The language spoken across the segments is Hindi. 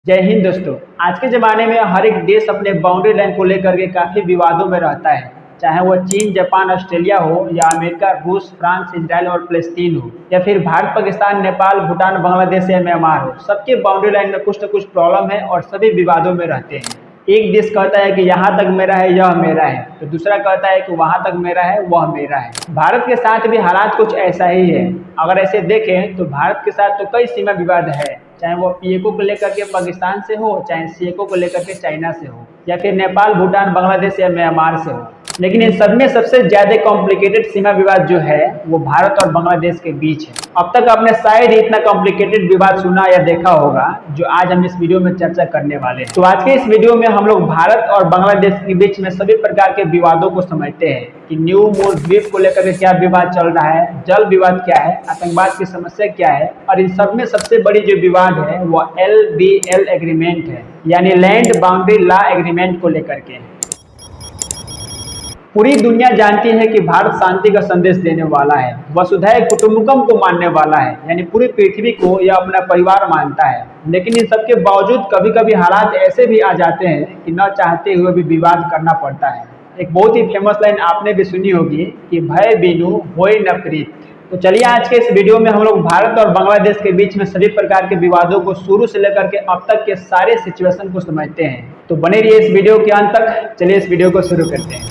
जय हिंद दोस्तों। आज के ज़माने में हर एक देश अपने बाउंड्री लाइन को लेकर के काफ़ी विवादों में रहता है, चाहे वो चीन, जापान, ऑस्ट्रेलिया हो या अमेरिका, रूस, फ्रांस, इजराइल और फ़लस्तीन हो, या फिर भारत, पाकिस्तान, नेपाल, भूटान, बांग्लादेश या म्यांमार हो। सबके बाउंड्री लाइन में कुछ न कुछ प्रॉब्लम है और सभी विवादों में रहते हैं। एक देश कहता है कि यहाँ तक मेरा है, यह मेरा है, तो दूसरा कहता है कि वहाँ तक मेरा है, वह मेरा है। भारत के साथ भी हालात कुछ ऐसा ही है। अगर ऐसे देखें तो भारत के साथ तो कई सीमा विवाद है, चाहे वो पीएको को लेकर के पाकिस्तान से हो, चाहे सीएको को लेकर के चाइना से हो, या फिर नेपाल, भूटान, बांग्लादेश या म्यांमार से हो। लेकिन इन सब में सबसे ज्यादा कॉम्प्लिकेटेड सीमा विवाद जो है वो भारत और बांग्लादेश के बीच है। अब तक आपने शायद ही इतना कॉम्प्लिकेटेड विवाद सुना या देखा होगा जो आज हम इस वीडियो में चर्चा करने वाले हैं। तो आज के इस वीडियो में हम लोग भारत और बांग्लादेश के बीच में सभी प्रकार के विवादों को समझते हैं कि न्यू मूल द्वीप को लेकर के क्या विवाद चल रहा है, जल विवाद क्या है, आतंकवाद की समस्या क्या है, और इन सब में सबसे बड़ी जो विवाद है वो LBL एग्रीमेंट है, यानी लैंड बाउंड्री लॉ एग्रीमेंट को लेकर के। पूरी दुनिया जानती है कि भारत शांति का संदेश देने वाला है, वसुधैव कुटुंबकम को मानने वाला है, यानी पूरी पृथ्वी को यह अपना परिवार मानता है। लेकिन इन सब के बावजूद कभी कभी हालात ऐसे भी आ जाते हैं कि न चाहते हुए भी विवाद करना पड़ता है। एक बहुत ही फेमस लाइन आपने भी सुनी होगी कि भय बिनु होय न प्रीत। तो चलिए आज के इस वीडियो में हम लोग भारत और बांग्लादेश के बीच में सभी प्रकार के विवादों को शुरू से लेकर के अब तक के सारे सिचुएशन को समझते हैं। तो बने रहिए इस वीडियो के अंत तक। चलिए इस वीडियो को शुरू करते हैं।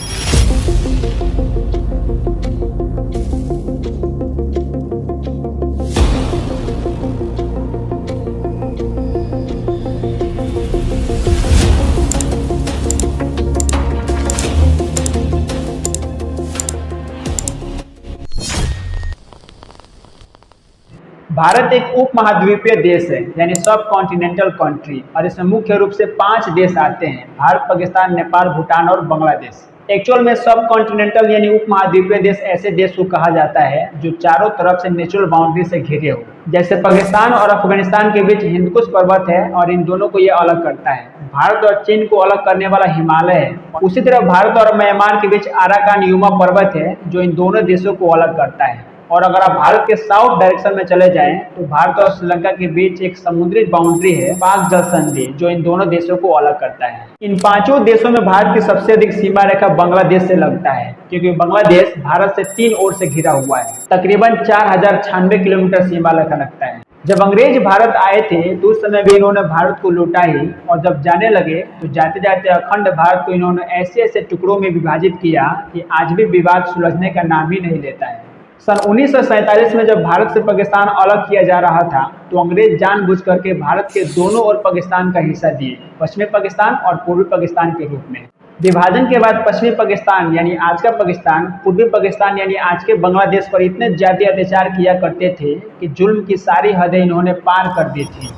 भारत एक उप महाद्वीपीय देश है, यानी सब कॉन्टिनेंटल कंट्री, और इसमें मुख्य रूप से 5 देश आते हैं: भारत, पाकिस्तान, नेपाल, भूटान और बांग्लादेश। एक्चुअल में सब कॉन्टिनेंटल यानी उप महाद्वीपीय देश ऐसे देश को कहा जाता है जो चारों तरफ से नेचुरल बाउंड्री से घिरे हो। जैसे पाकिस्तान और अफगानिस्तान के बीच हिंदकुश पर्वत है और इन दोनों को ये अलग करता है। भारत और चीन को अलग करने वाला हिमालय है। उसी तरह भारत और म्यांमार के बीच अराकान युमा पर्वत है जो इन दोनों देशों को अलग करता है। और अगर आप भारत के साउथ डायरेक्शन में चले जाएं तो भारत और श्रीलंका के बीच एक समुद्री बाउंड्री है, पाक जल संधि, जो इन दोनों देशों को अलग करता है। इन 5 देशों में भारत की सबसे अधिक सीमा रेखा बांग्लादेश से लगता है, क्योंकि बांग्लादेश भारत से 3 ओर से घिरा हुआ है। तकरीबन 4096 किलोमीटर सीमा रेखा लगता है। जब अंग्रेज भारत आए थे तो उस समय भी इन्होंने भारत को लूटा ही, और जब जाने लगे तो जाते जाते अखंड भारत को इन्होंने ऐसे ऐसे टुकड़ों में विभाजित किया कि आज भी विवाद सुलझने का नाम ही नहीं लेता है। सन 1947 में जब भारत से पाकिस्तान अलग किया जा रहा था तो अंग्रेज जानबूझ करके भारत के दोनों ओर पाकिस्तान का हिस्सा दिए, पश्चिमी पाकिस्तान और पूर्वी पाकिस्तान के रूप में। विभाजन के बाद पश्चिमी पाकिस्तान यानी आज का पाकिस्तान, पूर्वी पाकिस्तान यानी आज के बांग्लादेश पर इतने ज्यादा अत्याचार किया करते थे कि जुल्म की सारी हदें इन्होंने पार कर दी थी।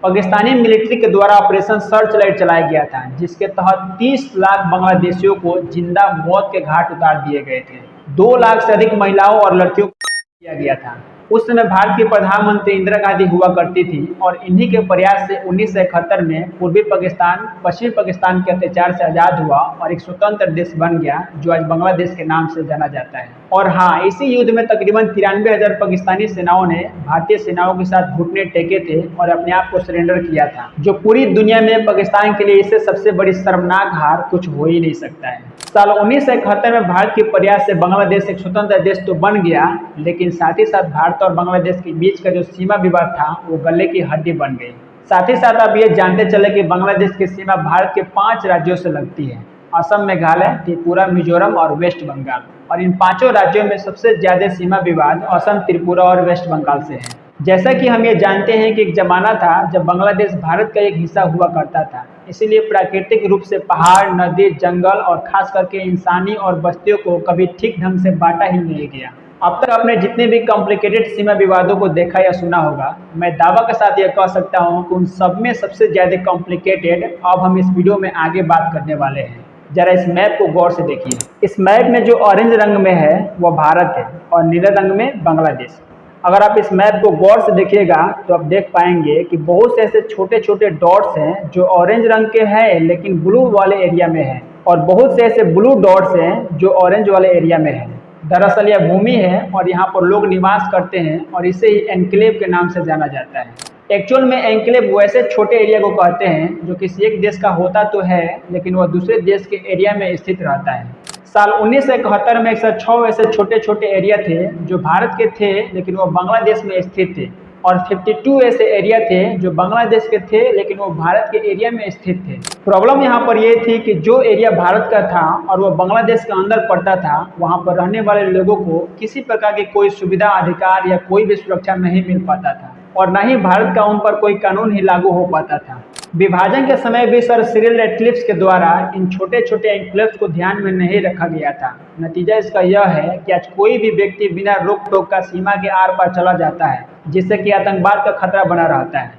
पाकिस्तानी मिलिट्री के द्वारा ऑपरेशन सर्च लाइट चलाया गया था, जिसके तहत 30 लाख बांग्लादेशियों को जिंदा मौत के घाट उतार दिए गए थे। 2 लाख से अधिक महिलाओं और लड़कियों को किया गया था। उस समय भारत की प्रधानमंत्री इंदिरा गांधी हुआ करती थी, और इन्हीं के प्रयास से 1971 में पूर्वी पाकिस्तान पश्चिमी पाकिस्तान के अत्याचार से आज़ाद हुआ और एक स्वतंत्र देश बन गया, जो आज बांग्लादेश के नाम से जाना जाता है। और हाँ, इसी युद्ध में तकरीबन 93,000 पाकिस्तानी सेनाओं ने भारतीय सेनाओं के साथ घुटने टेके थे और अपने आप को सरेंडर किया था, जो पूरी दुनिया में पाकिस्तान के लिए इससे सबसे बड़ी शर्मनाक हार कुछ हो ही नहीं सकता है। साल 1971 में भारत के प्रयास से बांग्लादेश एक स्वतंत्र देश तो बन गया, लेकिन साथ ही साथ भारत और बांग्लादेश के बीच का जो सीमा विवाद था वो गले की हड्डी बन गई। साथ ही साथ आप ये जानते चले कि बांग्लादेश की सीमा भारत के 5 राज्यों से लगती है: असम, मेघालय, त्रिपुरा, मिजोरम और वेस्ट बंगाल। और इन 5 राज्यों में सबसे ज्यादा सीमा विवाद असम, त्रिपुरा और वेस्ट बंगाल से है। जैसा कि हम ये जानते हैं कि एक जमाना था जब बांग्लादेश भारत का एक हिस्सा हुआ करता था, इसीलिए प्राकृतिक रूप से पहाड़, नदी, जंगल और खास करके इंसानी और बस्तियों को कभी ठीक ढंग से बांटा ही नहीं गया। अब तक आपने जितने भी कॉम्प्लिकेटेड सीमा विवादों को देखा या सुना होगा, मैं दावा के साथ यह कह सकता हूँ कि उन सब में सबसे ज्यादा कॉम्प्लिकेटेड अब हम इस वीडियो में आगे बात करने वाले हैं। जरा इस मैप को गौर से देखिए। इस मैप में जो ऑरेंज रंग में है वह भारत है और नीले रंग में बांग्लादेश। अगर आप इस मैप को गौर से देखिएगा तो आप देख पाएंगे कि बहुत से ऐसे छोटे छोटे डॉट्स हैं जो ऑरेंज रंग के हैं लेकिन ब्लू वाले एरिया में हैं, और बहुत से ऐसे ब्लू डॉट्स हैं जो ऑरेंज वाले एरिया में हैं। दरअसल यह भूमि है और यहाँ पर लोग निवास करते हैं और इसे ही एनक्लेव के नाम से जाना जाता है। एक्चुअल में एन्क्लेव वैसे छोटे एरिया को कहते हैं जो किसी एक देश का होता तो है लेकिन वह दूसरे देश के एरिया में स्थित रहता है। साल 1971 में 106 ऐसे छोटे छोटे एरिया थे जो भारत के थे लेकिन वह बांग्लादेश में स्थित थे, और 52 ऐसे एरिया थे जो बांग्लादेश के थे लेकिन वो भारत के एरिया में स्थित थे। प्रॉब्लम यहाँ पर यह थी कि जो एरिया भारत का था और वह बांग्लादेश के अंदर पड़ता था, वहाँ पर रहने वाले लोगों को किसी प्रकार की कोई सुविधा, अधिकार या कोई भी सुरक्षा नहीं मिल पाता था और न ही भारत का उन पर कोई कानून ही लागू हो पाता था। विभाजन के समय भी सर सिरिल रैटक्लिफ के द्वारा इन छोटे छोटे एन्क्लेव्स को ध्यान में नहीं रखा गया था। नतीजा इसका यह है कि आज कोई भी व्यक्ति बिना रोक टोक का सीमा के आर पार चला जाता है, जिससे कि आतंकवाद का खतरा बना रहता है।